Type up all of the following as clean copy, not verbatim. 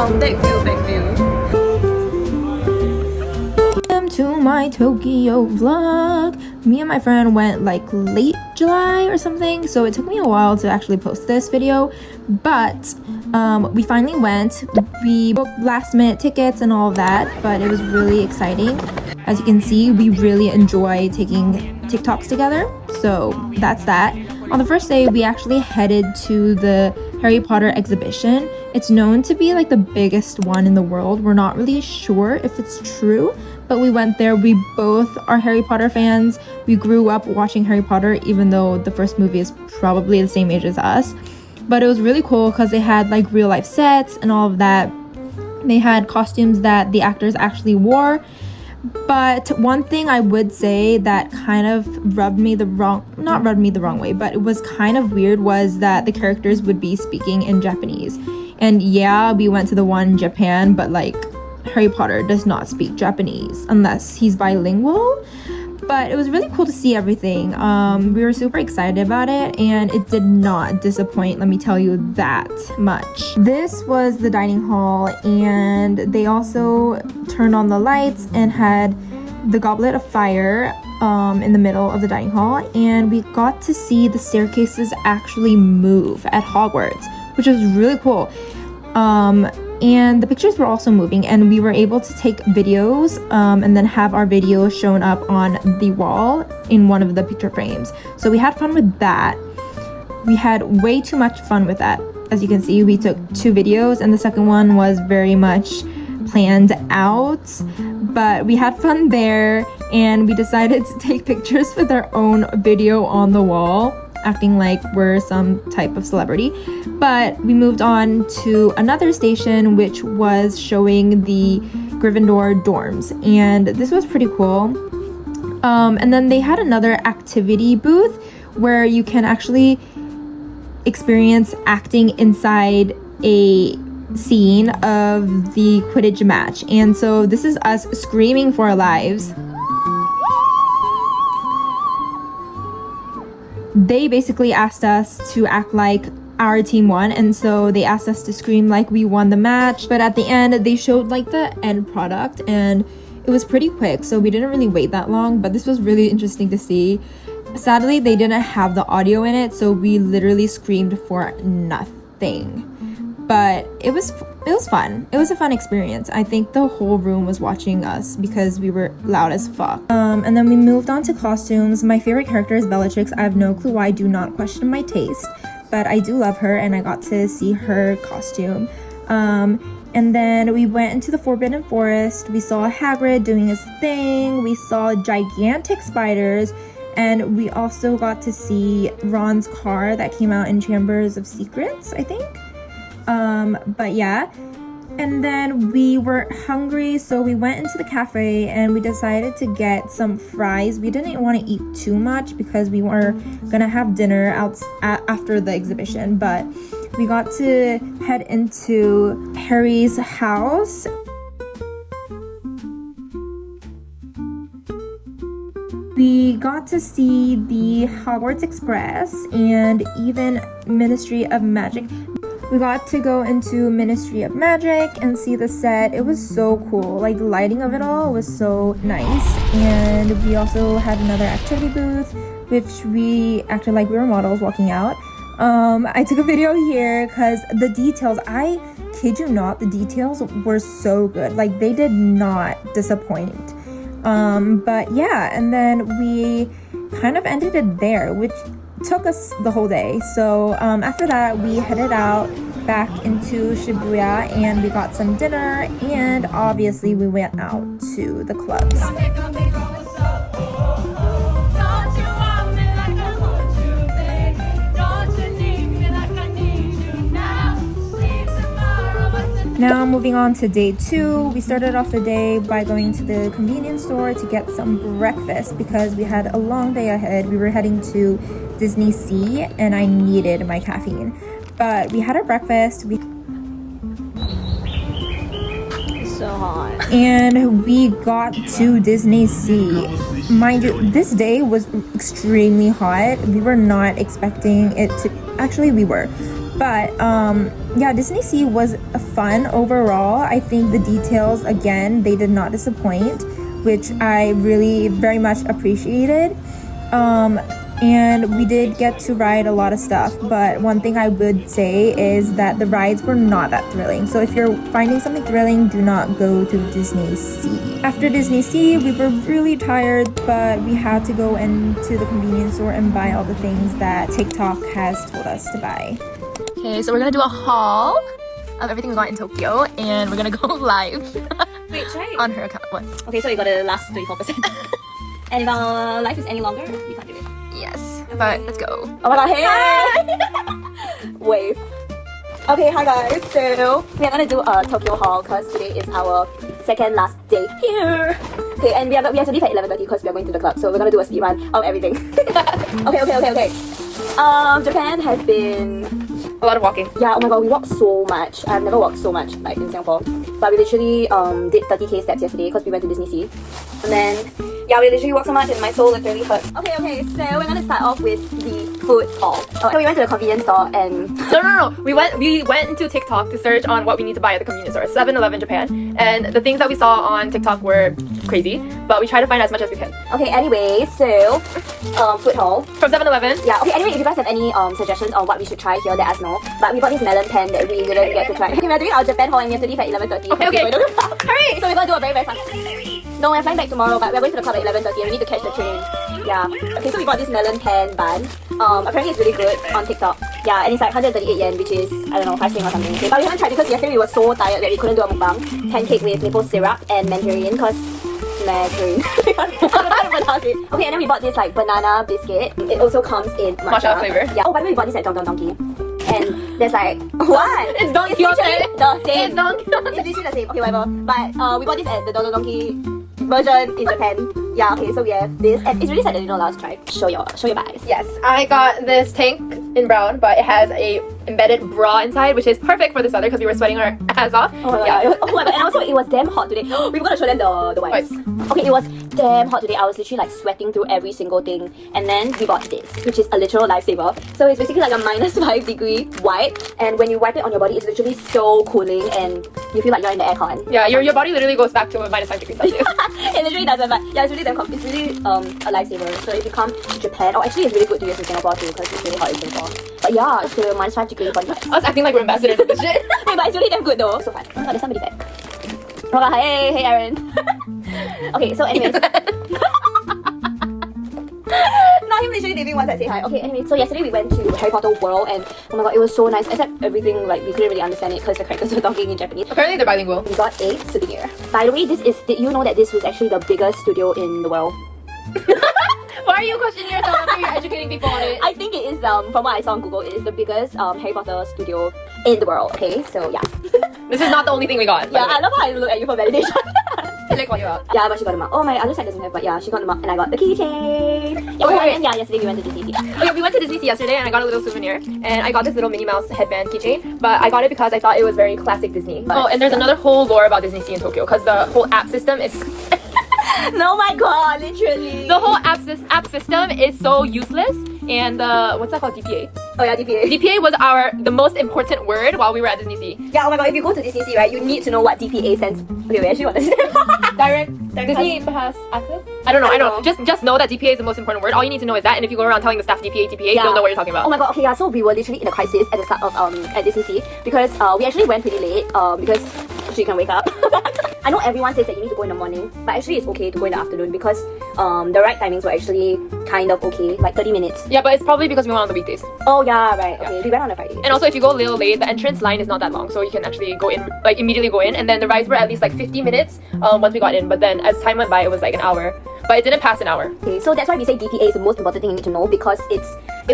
Wow, big view, big view. Welcome to my Tokyo vlog. Me and my friend went like late July or something, so it took me a while to actually post this video, but we finally went. We booked last minute tickets and all of that, but it was really exciting. As you can see, we really enjoy taking TikToks together, so that's that. On the first day, we actually headed to the Harry Potter exhibition. It's known to be like the biggest one in the world. We're not really sure if it's true, but we went there. We both are Harry Potter fans. We grew up watching Harry Potter, even though the first movie is probably the same age as us. But it was really cool because they had like real life sets and all of that. They had costumes that the actors actually wore. But one thing I would say that kind of not rubbed me the wrong way, but it was kind of weird, was that the characters would be speaking in Japanese. And yeah, we went to the one in Japan, but like Harry Potter does not speak Japanese unless he's bilingual. But it was really cool to see everything. We were super excited about it, and it did not disappoint, let me tell you that much. This was the dining hall, and they also turned on the lights and had the Goblet of Fire in the middle of the dining hall, and we got to see the staircases actually move at Hogwarts, which was really cool. And the pictures were also moving, and we were able to take videos and then have our video shown up on the wall in one of the picture frames. So we had fun with that. We had way too much fun with that. As you can see, we took 2 videos, and the second one was very much planned out, but we had fun there, and we decided to take pictures with our own video on the wall, acting like we're some type of celebrity. But we moved on to another station, which was showing the Gryffindor dorms, and this was pretty cool. And then they had another activity booth where you can actually experience acting inside a scene of the Quidditch match. And so this is us screaming for our lives. They basically asked us to act like our team won, and so they asked us to scream like we won the match. But at the end, they showed like the end product, and it was pretty quick, so we didn't really wait that long, but this was really interesting to see. Sadly, they didn't have the audio in it, so we literally screamed for nothing. But it was fun. It was a fun experience. I think the whole room was watching us because we were loud as fuck. And then we moved on to costumes. My favorite character is Bellatrix. I have no clue why. Do not question my taste, but I do love her, and I got to see her costume. And then we went into the Forbidden Forest. We saw Hagrid doing his thing. We saw gigantic spiders, and we also got to see Ron's car that came out in Chambers of Secrets, I think. But yeah, and then we were hungry, so we went into the cafe and we decided to get some fries. We didn't want to eat too much because we were gonna have dinner out after the exhibition, but we got to head into Harry's house. We got to see the Hogwarts Express and even Ministry of Magic. We got to go into Ministry of Magic and see the set. It was so cool. Like, the lighting of it all was so nice. And we also had another activity booth, which we acted like we were models walking out. I took a video here because the details, I kid you not, the details were so good. Like, they did not disappoint. But yeah, and then we kind of ended it there, which took us the whole day. So after that, we headed out back into Shibuya and we got some dinner, and obviously we went out to the clubs. Now moving on to day 2, we started off the day by going to the convenience store to get some breakfast because we had a long day ahead. We were heading to DisneySea and I needed my caffeine. But we had our breakfast. So hot. And we got to DisneySea. Mind you, this day was extremely hot. We were not expecting it to... Actually, we were. But yeah, DisneySea was fun overall. I think the details, again, they did not disappoint, which I really very much appreciated. And we did get to ride a lot of stuff, but one thing I would say is that the rides were not that thrilling. So if you're finding something thrilling, do not go to DisneySea. After DisneySea, we were really tired, but we had to go into the convenience store and buy all the things that TikTok has told us to buy. Okay, so we're gonna do a haul of everything we got in Tokyo, and we're gonna go live Wait, try. on her account. What? Okay, so you got the last 34%. And if our life is any longer, we can't do it. Yes, but let's go. Oh my god, hey! Wave. Okay, hi guys. So we are gonna do a Tokyo haul because today is our second last day here. Okay, and we have to leave at 11:30 because we are going to the club. So we're gonna do a speed run of everything. Okay. Japan has been A lot of walking. yeah. Oh my god, we walked so much. I've never walked so much like in Singapore. But we literally did 30k steps yesterday because we went to DisneySea, and then yeah, we literally walked so much and my soul literally hurt. Okay, so we're gonna start off with the food haul. So we went to the convenience store and No. We went into TikTok to search on what we need to buy at the convenience store, 7-Eleven Japan, and the things that we saw on TikTok were crazy, but we try to find as much as we can. okay, anyway, so food haul. From 7-Eleven, Yeah, okay, anyway, if you guys have any suggestions on what we should try here, let us know. But we got this melon pen that we didn't get to try. Okay, we're doing our Japan haul and we have to leave at 11:30. Okay. Hurry! So we're gonna do a very, very fast. No, we're flying back tomorrow, but we're going to the club at 11:30 and we need to catch the train. Yeah. Okay, so we got this melon pan bun. Apparently it's really good on TikTok. Yeah, and it's like 138 yen, which is, I don't know, 5 or something. Okay, but we haven't tried because yesterday we were so tired that we couldn't do a mukbang. Pancake with maple syrup and mandarin because mandarin. I don't know how to pronounce it. Okay, and then we bought this like banana biscuit. It also comes in matcha flavor. Yeah. Oh, by the way, we bought this at Don Donkey. And there's like what? It's Don Quijote. literally the same. It's Don Quijote. It's literally the same. Okay, whatever. But we bought this at the Don Donkey version in Japan. Yeah. Okay, so we have this, and it's really sad that you know. Let's try. Show your eyes. Yes, I got this tank in brown, but it has a embedded bra inside, which is perfect for this weather because we were sweating our ass off. Oh my god. Oh my god. And also it was damn hot today. We were gonna show them the wipes. Okay, it was damn hot today. I was literally like sweating through every single thing. And then we bought this, which is a literal lifesaver. So it's basically like a -5-degree wipe. And when you wipe it on your body, it's literally so cooling and you feel like you're in the aircon. Yeah, your body literally goes back to -5 degrees Celsius. It literally doesn't, but yeah, it's really it's really a lifesaver. So if you come to Japan, or actually it's really good to use in Singapore too because it's really hot in Singapore. But yeah, so -5-degree body wipes. Us acting like we're ambassadors of this shit. Wait, but it's really damn good though. So fun. Oh my god, there's somebody back. Oh my god, hey Aaron. Okay, so anyways. Not him literally leaving once I say hi. Okay, anyway, so yesterday we went to Harry Potter World and oh my god, it was so nice. Except everything, like, we couldn't really understand it because the characters were talking in Japanese. Apparently they're bilingual. We got a souvenir. By the way, did you know that this was actually the biggest studio in the world? Why are you questioning yourself after you're educating people on it? I think it is, from what I saw on Google, it is the biggest Harry Potter studio in the world. Okay, so yeah. This is not the only thing we got. Yeah, I love how I look at you for validation. They call you out. Yeah, but she got them up. Oh, my other side doesn't have, but yeah, she got them up and I got the keychain. Yeah, Okay. and yeah, yesterday we went to DisneySea. Okay, we went to DisneySea yesterday and I got a little souvenir. And I got this little Minnie Mouse headband keychain. But I got it because I thought it was very classic Disney. Oh, and there's another whole lore about DisneySea in Tokyo because the whole app system is... No, my god, literally. The whole app system is so useless. And what's that called? DPA? Oh yeah, DPA. DPA was the most important word while we were at DisneySea. Yeah, oh my god, if you go to DisneySea, right, you need to know what DPA stands. Okay, wait, actually what does it stand? Direct Disney Pass access? I don't know. Just know that DPA is the most important word. All you need to know is that, and if you go around telling the staff DPA, Yeah. you'll know what you're talking about. Oh my god, okay, yeah, so we were literally in a crisis at the start of at DisneySea because we actually went pretty late because she can wake up. I know everyone says that you need to go in the morning, but actually it's okay to go in the afternoon because the right timings were actually kind of okay, like 30 minutes. Yeah, but it's probably because we went on the weekdays. Oh yeah, right. Okay, we went on a Friday. And also, if you go a little late, the entrance line is not that long, so you can actually go in, like immediately go in. And then the rides were at least like 50 minutes once we got in, but then as time went by, it was like an hour. But it didn't pass an hour. Okay, so that's why we say DPA is the most important thing you need to know because it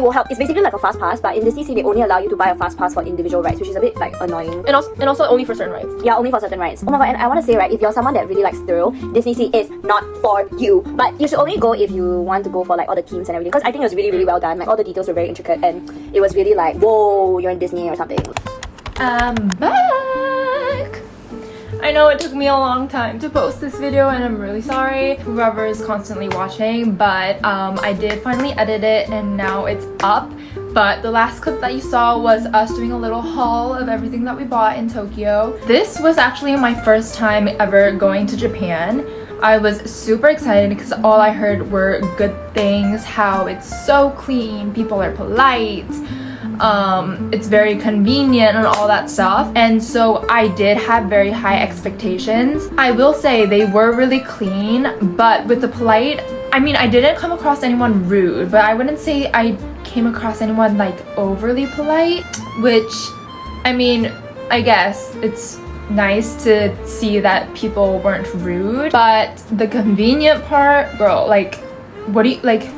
will help. It's basically like a fast pass, but in DisneySea they only allow you to buy a fast pass for individual rides, which is a bit like annoying. And also only for certain rides. Yeah, only for certain rides. Oh my god, and I want to say, right, if you're someone that really likes thrill, DisneySea is not for you. But you should only go if you want to go for like all the themes and everything. Because I think it was really, really well done. Like all the details were very intricate and it was really like, whoa, you're in Disney or something. I'm back. I know it took me a long time to post this video and I'm really sorry whoever is constantly watching, but I did finally edit it and now it's up. But the last clip that you saw was us doing a little haul of everything that we bought in Tokyo. This was actually my first time ever going to Japan. I was super excited because all I heard were good things, how it's so clean, people are polite, it's very convenient and all that stuff. And so I did have very high expectations. I will say they were really clean, but with the polite, I mean, I didn't come across anyone rude, but I wouldn't say I came across anyone like overly polite, which, I mean, I guess it's nice to see that people weren't rude, but the convenient part, girl, like, what do you, like,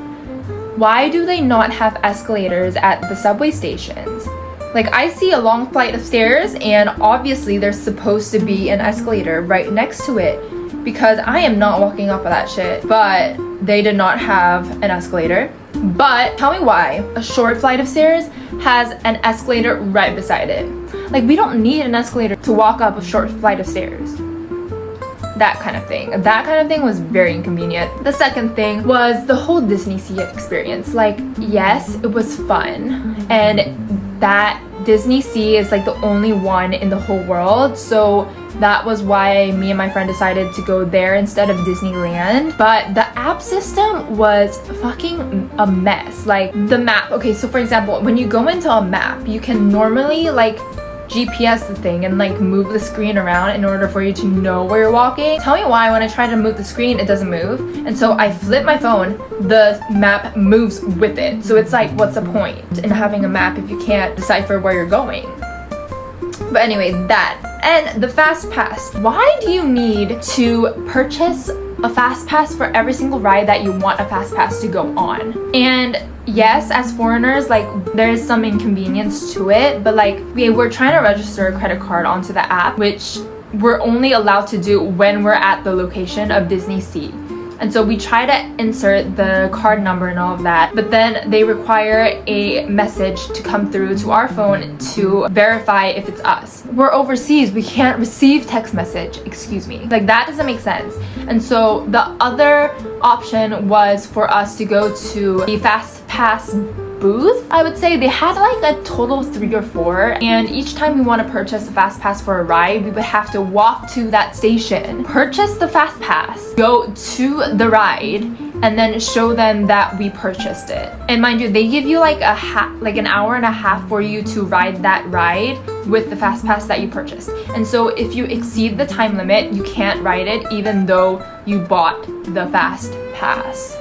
why do they not have escalators at the subway stations? Like, I see a long flight of stairs and obviously there's supposed to be an escalator right next to it because I am not walking up that shit, but they did not have an escalator. But tell me why a short flight of stairs has an escalator right beside it. Like, we don't need an escalator to walk up a short flight of stairs. That kind of thing. That kind of thing was very inconvenient. The second thing was the whole DisneySea experience. Like, yes, it was fun. And that DisneySea is like the only one in the whole world. So that was why me and my friend decided to go there instead of Disneyland. But the app system was fucking a mess. Like, the map. Okay, so for example, when you go into a map, you can normally like GPS the thing and like move the screen around in order for you to know where you're walking. Tell me why when I try to move the screen it doesn't move, and so I flip my phone, the map moves with it. So it's like, what's the point in having a map if you can't decipher where you're going? But anyway, that and the fast pass. Why do you need to purchase a fast pass for every single ride that you want a fast pass to go on? And yes, as foreigners, like, there is some inconvenience to it, but like, we're trying to register a credit card onto the app, which we're only allowed to do when we're at the location of DisneySea. And so we try to insert the card number and all of that, but then they require a message to come through to our phone to verify if it's us. We're overseas, we can't receive text message, excuse me. Like, that doesn't make sense. And so the other option was for us to go to the fast pass booth. I would say they had like a total of 3 or 4, and each time we want to purchase a fast pass for a ride, we would have to walk to that station, purchase the fast pass, go to the ride, and then show them that we purchased it. And mind you, they give you like an hour and a half for you to ride that ride with the fast pass that you purchased. And so if you exceed the time limit, you can't ride it even though you bought the fast pass.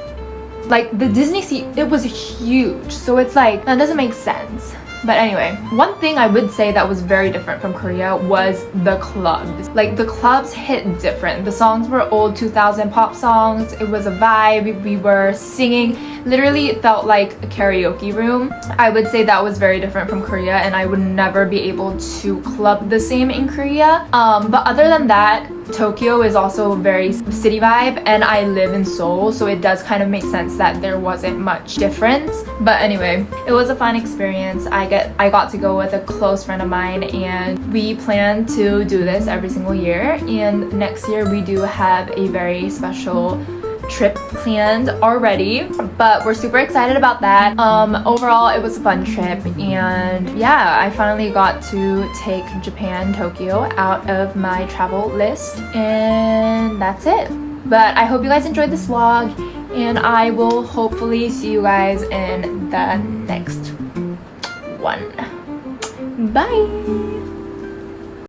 Like, the DisneySea, it was huge, so it's like, that doesn't make sense. But anyway, one thing I would say that was very different from Korea was the clubs. Like, the clubs hit different. The songs were old 2000 pop songs. It was a vibe. We were singing. Literally, it felt like a karaoke room. I would say that was very different from Korea, and I would never be able to club the same in Korea. But other than that, Tokyo is also very city vibe, and I live in Seoul, so it does kind of make sense that there wasn't much difference. But anyway, it was a fun experience. I got to go with a close friend of mine, and we plan to do this every single year. And next year we do have a very special trip planned already, but we're super excited about that. Overall, it was a fun trip, and yeah, I finally got to take Japan, Tokyo out of my travel list, and that's it. But I hope you guys enjoyed this vlog, and I will hopefully see you guys in the next one. Bye!